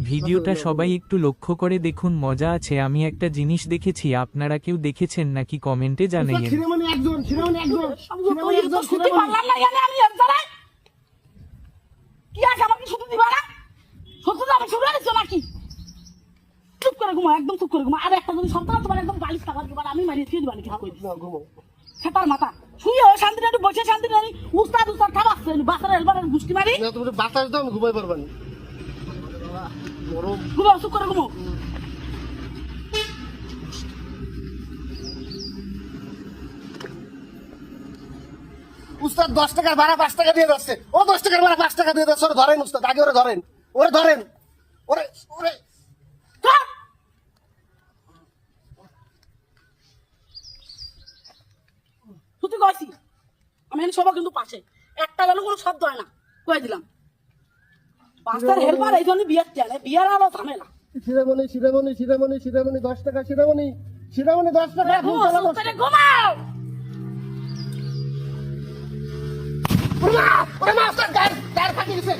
ভিডিওটা সবাই একটু লক্ষ্য করে দেখুন, মজা আছে। আমি একটা জিনিস দেখেছি, আপনারা কেউ দেখেছেন নাকি কমেন্টে জানাইয়েন। শিরোমণি একজন শিরোমণি একজন ছুটি পারলাম না এখানে আমি একজনে কি আছে আমাকে ছুটি দিবা না? সত্যি তো আমি ছুটি দিচ্ছ নাকি? চুপ করে ঘুমা, একদম চুপ করে ঘুমা। আর একটা যদি সন্তান তোমার একদম বালিশ টাকা দিবা আমি মারিয়ে ফিরে দিবা নাকি? সেটার মাথা শুয়ে শান্তি একটু বসে শান্তি নেই। উস্তাদ উস্তাদ খাবাচ্ছে বাসার এলবার গুষ্টি মারি না তুমি বাতাস দাও আমি ঘুমাই পারবানি। ঘুমাও, চুপ করে ঘুমাও। উস্তাদ 10 টাকার ভাড়া 5 টাকা দিয়ে যাচ্ছে। ও 10 টাকার ভাড়া 5 টাকা দিয়ে যাচ্ছে। ওরে ধরেন উস্তাদ, আগে ওরে ধরেন, ওরে ধরেন, ওরে ওরে চল। ছুটি কইছি আমি এখানে সবাই কিন্তু পাশে একটা গেল কোনো শব্দ হয় না, কয়ে দিলাম। পাঁচটার হেল্পার এই জন্য বিয়ার চায় বিয়ার আরো ঝামেলা। শিরোমণি শিরোমণি শিরোমণি শিরোমণি 10 টাকা শিরোমণি শিরোমণি 10 টাকা। ঘুমাও, ঘুমাও। ওরে মা উস্তাদ গায়ের ফাটি গেছে।